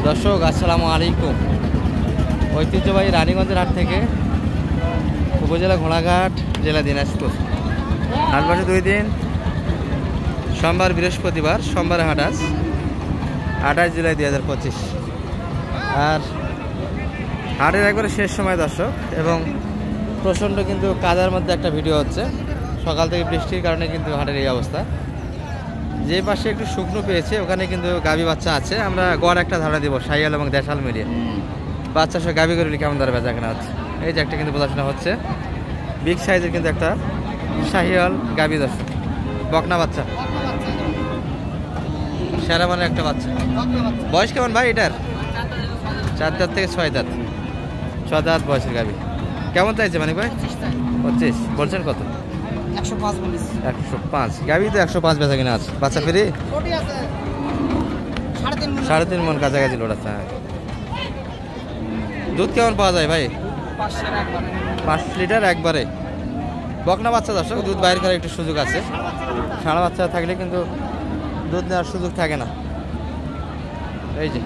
দর্শক আসসালামু আলাইকুম। ঐতিহ্যবাহী রানীগঞ্জের হাট থেকে উপজেলা ঘোড়াঘাট, জেলা দিনাজপুর। হাট বসে 2 দিন, সোমবার বৃহস্পতিবার। সোমবারে হাট আজ 28 জুলাই 2025। আর হাটের একবারে শেষ সময় দর্শক, এবং প্রচণ্ড কিন্তু কাদার মধ্যে একটা ভিডিও হচ্ছে। সকাল থেকে বৃষ্টির কারণে কিন্তু হাটের এই অবস্থা। যে পাশে একটু শুকনো পেয়েছে ওখানে কিন্তু গাভী বাচ্চা আছে। আমরা গড় একটা ধারণা দিব শাহিয়াল এবং দেশাল মিলিয়ে। বাচ্চা সব গাভী গরুলি কেমন দরে বেচা কেনা হচ্ছে। এই যে একটা কিন্তু বোঝাশোনা হচ্ছে, বিগ সাইজের কিন্তু একটা শাহিয়াল গাভী দর্শক, বকনা বাচ্চা, সেরা মানের একটা বাচ্চা। বয়স কেমন ভাই এটার? 4 দাঁত থেকে 6 দাঁত, 6 দাঁত বয়সের গাভী। কেমন চাইছে মানে ভাই? 25 বলছেন। কত? 105। গাভী তো 105 বেচা কিনা আছে। বাচ্চা ফ্রি, 3.5 মন কাছাকাছি লোড আছে। দুধ কেমন পাওয়া যায় ভাই? 5 লিটার একবারে। বকনা বাচ্চা দর্শক, দুধ বাইর করার একটু সুযোগ আছে। ষাঁড়া বাচ্চা থাকলে কিন্তু দুধ নেওয়ার সুযোগ থাকে না। এই যে,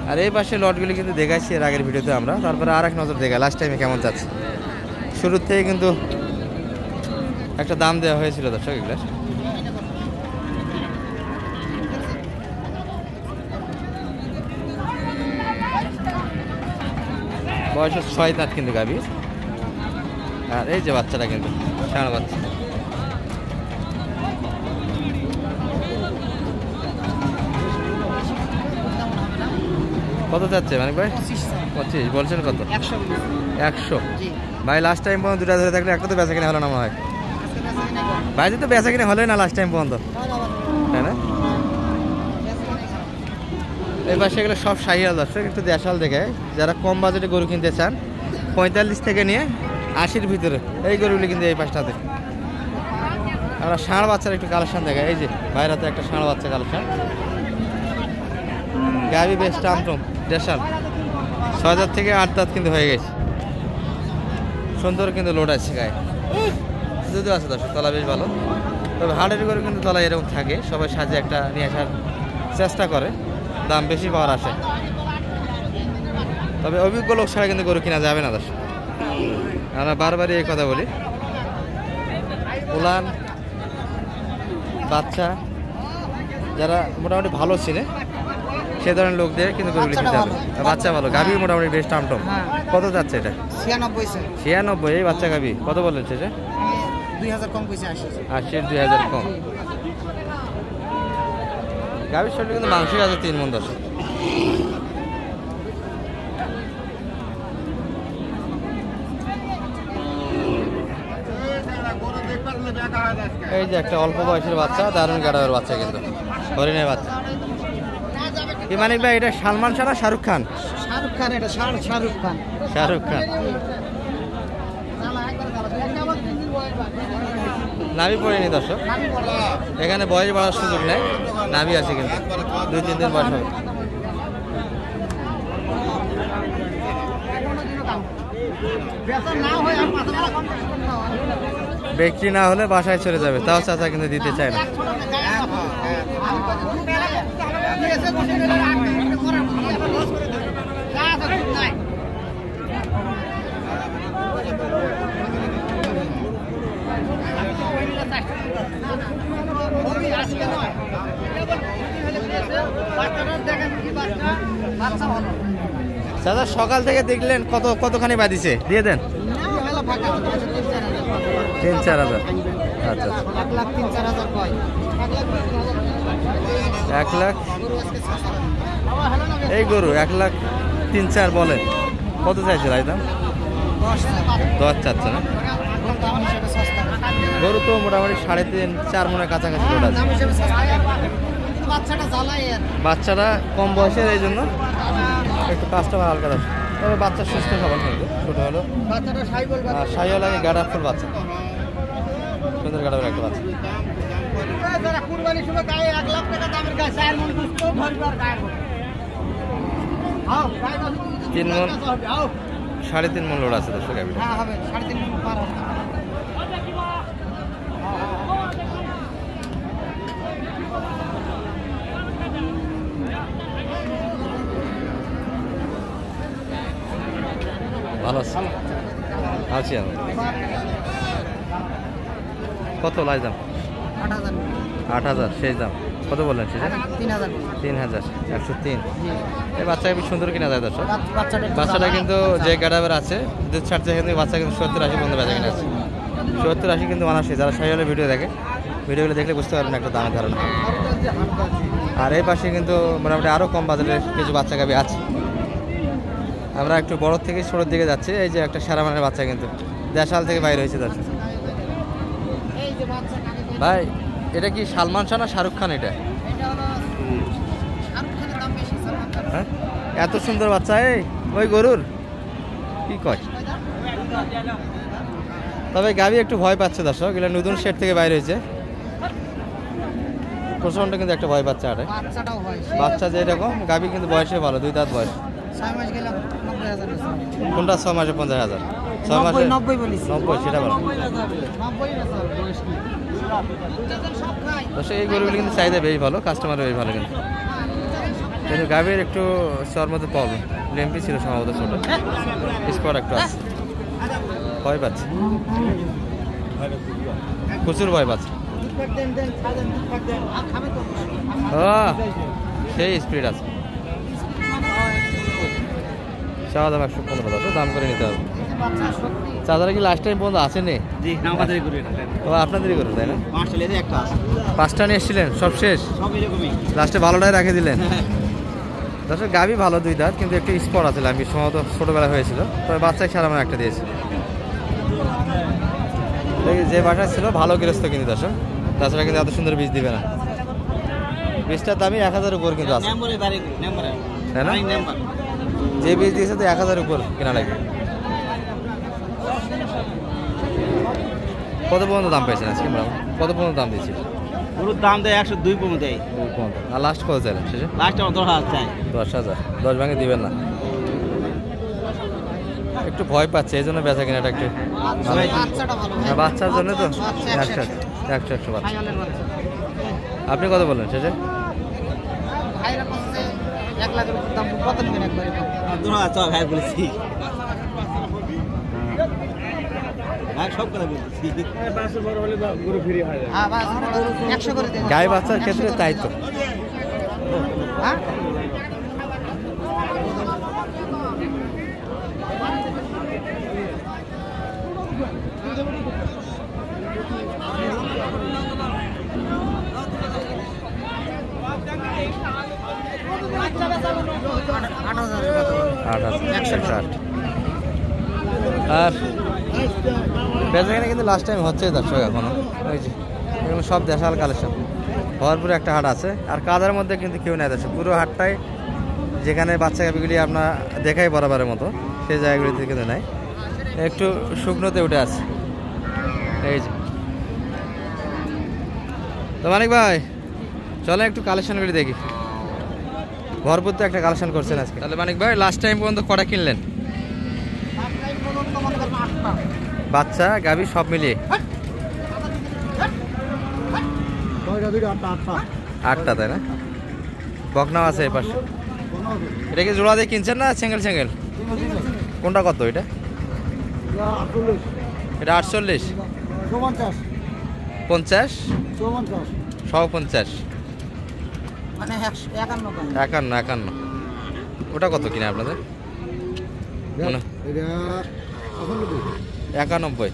আর এই পাশে লটগুলি কিন্তু দেখাচ্ছি এর আগের ভিডিওতে আমরা। তারপরে আর এক নজর দেখা লাস্ট টাইমে কেমন যাচ্ছে। শুরুর থেকে কিন্তু একটা দাম দেওয়া হয়েছিল দর্শক এগুলার। বয়স 6 দাঁত কিন্তু গাভী। আর এই যে বাচ্চাটা কিন্তু ষাঁড় বাচ্চা। কত যাচ্ছে মানে ভাই? 25 বলছেন। কত? 100। ভাই লাস্ট টাইম পর্যন্ত দুটা ধরে থাকলে একটা তো বেচা কিনা হলো না মনে হয়। ভাই তো বেচা কিনা হলোই না লাস্ট টাইম পর্যন্ত, তাই না? এই পাশে এগুলো সব শাহিয়াল দর্শক, একটু দেশাল দেখে। যারা কম বাজেটে গরু কিনতে চান, 45 থেকে নিয়ে 80-র ভিতরে এই গরুগুলি কিন্তু এই পাশটাতে। আমরা ষাঁড় বাচ্চার একটু কালেকশন দেখাই। এই যে বাইরেতে একটা ষাঁড় বাচ্চা কালেকশন। গাভী বেশ টামটম দেশাল, 6 দাঁত থেকে 8 দাঁত কিন্তু হয়ে গেছে। সুন্দর কিন্তু লোড আছে গায়ে, দুধও আছে দর্শক, তলা বেশ ভালো। তবে হাটের গরু কিন্তু তলা এরকম থাকে, সবাই সাজে একটা নিয়ে আসার চেষ্টা করে, দাম বেশি পাওয়ার আসে। তবে অভিজ্ঞ লোক ছাড়া কিন্তু গরু কিনা যাবে না দর্শক। আমরা বারবারই এই কথা বলি। উলান বাচ্চা যারা মোটামুটি ভালো চিনে সে ধরনের লোকদের কিন্তু গরুগুলি কিনতে হবে। বাচ্চা ভালো, গাভী মোটামুটি বেশ টামটম। কত যাচ্ছে এটা? 96। এই বাচ্চা গাভী কত বলেছে এটা? 2000 কম কইছে। 2000 কম। গাভীর শরীরে কিন্তু মাংসই আছে 3 মণ দর্শক। এই যে একটা অল্প বয়সের বাচ্চা, দারুণ গাড়ার বাচ্চা কিন্তু, হরিণের বাচ্চা। কি মানিক ভাই এটা সালমান শাহ না শাহরুখ খান? শাহরুখ খান। এটা শাহরুখ খান। শাহরুখ খান। নাভি পড়েনি দর্শক, এখানে বয়স বাড়ার সুযোগ নেই, নাভি আছে কিন্তু 2-3 দিন বয়স হবে। বিক্রি না হলে বাসায় চলে যাবে, তাও চাচা কিন্তু দিতে চায় না। দাদা সকাল থেকে দেখলেন কতখানি বাঁধিছে, দিয়ে দেন। 3-4 হাজার। আচ্ছা, 1 লাখ এই গরু 1,03,4 বলেন। কত চাইছে ভাই দাম? 10 চাচ্ছে না? গরু তো মোটামুটি 3.5-4 মনের কাছাকাছি লোড আছে। বাচ্চাটা কম বয়সের, এই জন্য একটু কাস্টমার হালকা আছে। তবে বাচ্চা সুস্থ সবল কিন্তু, ছোট হলো শাহিওয়াল লাগে, গাড়া ফুল বাচ্চা, সুন্দর গাড়া একটা বাচ্চা। 3 মণ, 3.5 মণ লোড আছে দর্শক। ভালো আছি আছি আমি। কত লাই দাম? 8,000 8,000 শেষ দাম। কত বললেন শেষে? 3,000 3,000 103। এই বাচ্চা কি সুন্দর কিনা যায় দর্শক? বাচ্চাটা কিন্তু যে গ্যাডাবের আছে দুধ ছাড়ছে কিন্তু বাচ্চা কিন্তু 70-80 পর্যন্ত বেচা কিনা আছে। 70-80 কিন্তু মানাসি। যারা সাইওয়ালের ভিডিও দেখে ভিডিওগুলো দেখলে বুঝতে পারবেন একটা দামের ধারণা। আর এই পাশে কিন্তু মোটামুটি আরও কম বাজারের কিছু বাচ্চা গাবি আছে। আমরা একটু বড় থেকে ছোটোর দিকে যাচ্ছি। এই যে একটা সারা মানের বাচ্চা কিন্তু দেশাল থেকে বাইরে হয়েছে দর্শক। ভাই এটা কি সালমান শাহ না শাহরুখ খান? এটা হ্যাঁ এত সুন্দর বাচ্চা এই ওই গরুর কি কয়? তবে গাবি একটু ভয় পাচ্ছে দর্শক, এগুলো নতুন শেড থেকে বাইরে হয়েছে প্রচন্ড কিন্তু একটা ভয় পাচ্ছে। আরে বাচ্চা যেরকম গাবি কিন্তু বয়সে ভালো, 2 দাঁত বয়স। 6 মাস গেলাম 90,000 কোনটা 6 মাসে 50,000? 6 মাসে 90 বলিস 90 সেটা বলো। 90 না স্যার বয়স কি দর্শক এই গরুগুলো কিন্তু চাহিদা বেশ ভালো, কাস্টমার বেশ ভালো কিন্তু। কিন্তু গাবির একটু সর মধ্যে প্রবলেম, লেম্পি ছিল সম্ভবত ছোট, স্পট একটু আছে, ভয় পাচ্ছে প্রচুর ভয় পাচ্ছে। সেই স্পিড আছে। চাওয়া দাম 115, দাম করে নিতে হবে। চাঁদারা কি লাস্ট টাইম পর্যন্ত আসেনি? ও আপনাদেরই করুন তাই না? 5টা নিয়ে এসেছিলেন, সব শেষ, লাস্টে ভালোটাই রেখে দিলেন। দর্শক গাবি ভালো 2 দাঁত কিন্তু একটু স্পট আছে, আমি সম্ভবত ছোটোবেলা হয়েছিল, তবে বাচ্চাকে সারা মানে একটা দিয়েছে। যে বাসায় ছিল ভালো গৃহস্থ কিন্তু দর্শক, তাছাড়া কিন্তু এত সুন্দর বীজ দিবে না। বীজটার দামই 1,000 উপর কিন্তু আছে, তাই না? যে বীজ দিয়েছে তো 1,000 উপর কেনা লাগবে। কত পর্যন্ত দাম পেয়েছেন আজকে? কত পর্যন্ত দাম দিয়েছি? গরুর দাম দেয় 102 পর্যন্ত দেয়। আর লাস্ট কত চাইলেন শেষে? লাস্ট 10,000 চাই। 10,000 10 ভাঙে দিবেন না? একটু ভয় পাচ্ছে এই জন্য বেচা কিনাটা একটু বাচ্চার জন্য তো 100 বাচ্চা। আপনি কত বললেন শেষে? 1 লাখের দাম কত নেবেন একবারে? 2,000 ভাই বলেছি, সব কথা বলছি। হ্যাঁ 100 করে দেন। গায়ে বাচ্চার ক্ষেত্রে তাই তো। হ্যাঁ আর বেচাকেনা কিন্তু লাস্ট টাইম হচ্ছে দর্শক এখনো। ওই যে এগুলো সব দেশাল কালেকশন, ভরপুরে একটা হাট আছে। আর কাদার মধ্যে কিন্তু কেউ নেই দর্শক, পুরো হাটটাই যেখানে বাচ্চা গাবিগুলি আপনার দেখাই বরাবরের মতো সেই জায়গাগুলিতে কিন্তু নেই, একটু শুকনোতে উঠে আছে। এই যে তো মানিক ভাই চলে একটু কালেকশনগুলি দেখি, ভরপুর তো একটা কালেকশন করছেন আজকে। তাহলে মানিক ভাই লাস্ট টাইম পর্যন্ত কটা কিনলেন? বাচ্চা গাবি সব মিলিয়ে 8টা, তাই না? বকনাও আছে এই পাশে। এটা কি জোড়া দিয়ে কিনছেন না সিঙ্গেল সিঙ্গেল? কোনটা কত এটা? এটা 48, 50, 150, মানে 51 51। ওটা কত কিনা আপনাদের? 91, 95।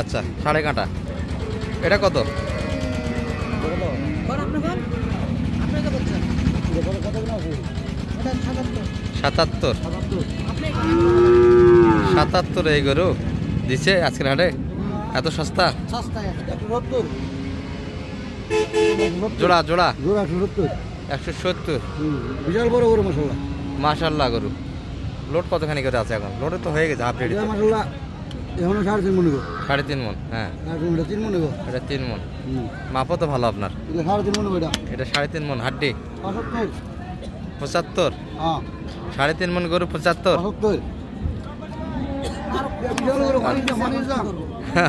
আচ্ছা সাড়ে কাঁটা। এটা কত? 77 এই গরু দিচ্ছে আজকের হাটে, এত সস্তা? জোড়া 170। বিশাল বড় গরু মাশাআল্লাহ। মাশাআল্লাহ গরু লোড কতখানি করে আছে এখন? লোডে তো হয়ে গেছে হাফ রেডি মাশাআল্লাহ, এখনো 3.5 মন গো। 3.5 মন। হ্যাঁ 3 মন গো। এটা 3 মন। মাপও তো ভালো আপনার। এটা 3.5 মন এটা। এটা 3.5 মন হাড্ডি। 75। হ্যাঁ 3.5 মন গরু 75।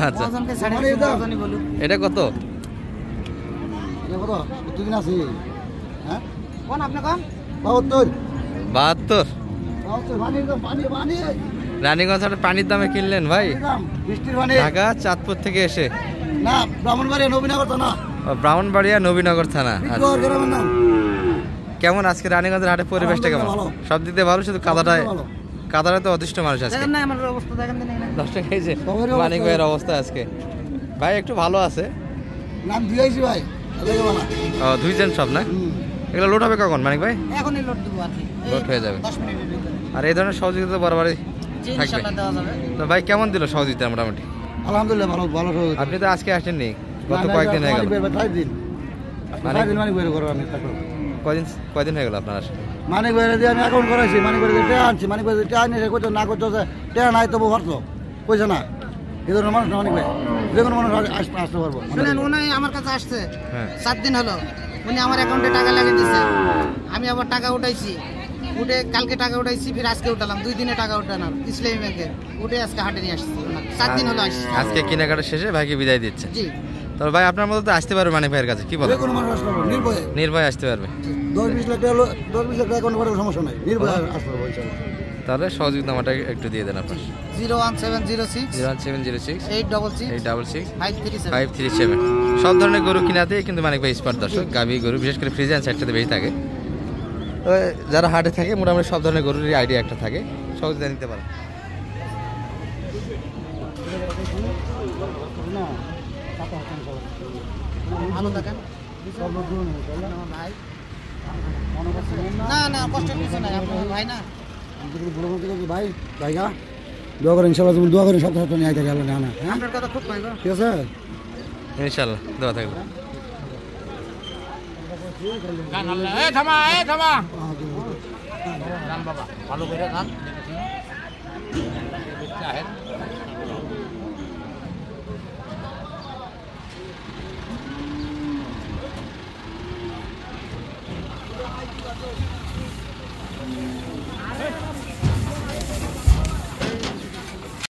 আচ্ছা এটা কত? তুই না আছে হ্যাঁ কোন আপনি কোন 72। রানীগঞ্জ হাটে পানির দামে কিনলেন ভাই? বৃষ্টির পানি ঢাকা চাঁদপুর থেকে এসে। না, ব্রাহ্মণবাড়িয়া নবীনগর তো না, ব্রাহ্মণবাড়িয়া নবীনগর থানা। আচ্ছা। বিটগড় গ্রামের নাম। কেমন আজকে রানীগঞ্জের হাটের পরিবেশটা কেমন? ভালো। সব দিক দিয়ে ভালো, শুধু কাদাটায় ভালো। কাদাটা তো অদৃষ্ট মানুষ আজকে। দেখেন না আমার অবস্থা, দেখেন দিন এখানে। 10 টাকা এই যে সবারই অবস্থা। মানিক ভাইয়ের অবস্থা আজকে। ভাই একটু ভালো আছে। নাম দিয়েছি ভাই, দেখে ভালো। ও দুইজন সব না? এগুলো লোড হবে কখন মানিক ভাই? এখনই লোড দেবো আর কি। এই লোড হয়ে যাবে। 10 মিনিটের ভিতরে। আর এই ধরনের সহযোগিতা বরাবরই জি, থাকবে। ইনশাআল্লাহ দেওয়া যাবে। তো ভাই কেমন দিল সহযোগিতা মোটামুটি? আলহামদুলিল্লাহ ভালো ভালো সহযোগিতা। আপনি তো আজকে আসেননি, গত কয়েকদিন হয়ে গেল। মানিক দিন মানিক বের করো আমি তারপর। কয়দিন হয়ে গেল আপনার আসা? মানিক বেড়ে দিয়ে আমি অ্যাকাউন্ট করাইছি, মানিক বেড়ে দিয়ে টাকা আনছি, মানিক বেড়ে দিয়ে টাকা আনিয়ে করছো না করছো, টাকা নাই তবু ভরছো, কইছে না। এই ধরনের মানুষ না মানিক ভাই, যে কোনো মানুষ আসতে পারবো। শুনেন, উনি আমার কাছে আসছে হ্যাঁ। 7 দিন হলো। উনি আমার অ্যাকাউন্টে টাকা লাগিয়ে দিয়েছে, আমি আবার টাকা উঠাইছি, উঠে কালকে টাকা উঠাইছি, ফির আজকে উঠালাম, 2 দিনে টাকা উঠালাম ইসলামী ব্যাংকে, উঠে আজকে হাটে নিয়ে আসছি। 7 দিন হলো আসছি। আজকে কেনাকাটা শেষে ভাইকে বিদায় দিচ্ছে। জি, তবে ভাই আপনার মতো তো আসতে পারবে মানিক ভাইয়ের কাছে, কি যে বলেন? কোনো মানুষ আসতে পারবো নির্ভয়ে। নির্ভয় আসতে পারবে। 10-20 লাখ টাকা 10-20 লাখ টাকা অ্যাকাউন্ট করার সমস্যা নাই, নির্ভয়ে আসতে পারবো ইনশাআল্লাহ। তাহলে সহযোগিতাটা একটু দিয়ে দেন আপনার। 01706 01706 866 866 537। 537। সব ধরনের গরু কিনাতেই কিন্তু মানিক ভাই স্পট দর্শক। গাভী গরু বিশেষ করে ফ্রিজিয়ান সাইডটাতে বেশি থাকে। তো যারা হাটে থাকে মোটামুটি সব ধরনের গরুরই আইডিয়া একটা থাকে, সহযোগিতা নিতে পারে। ভালো থাকেন। ভাই না না, কষ্টের কিছু নাই, আপনার ভাই না। ভাই জায়গা দোয়া করেন ইনশাআল্লাহ, তুমি দোয়া করেন সব সপ্তাহ নিয়ে আইতে গেল না না, হ্যাঁ আপনার কথা খুব ভাই গো। ঠিক আছে। ইনশাল্লাহ দোয়া থাকবে।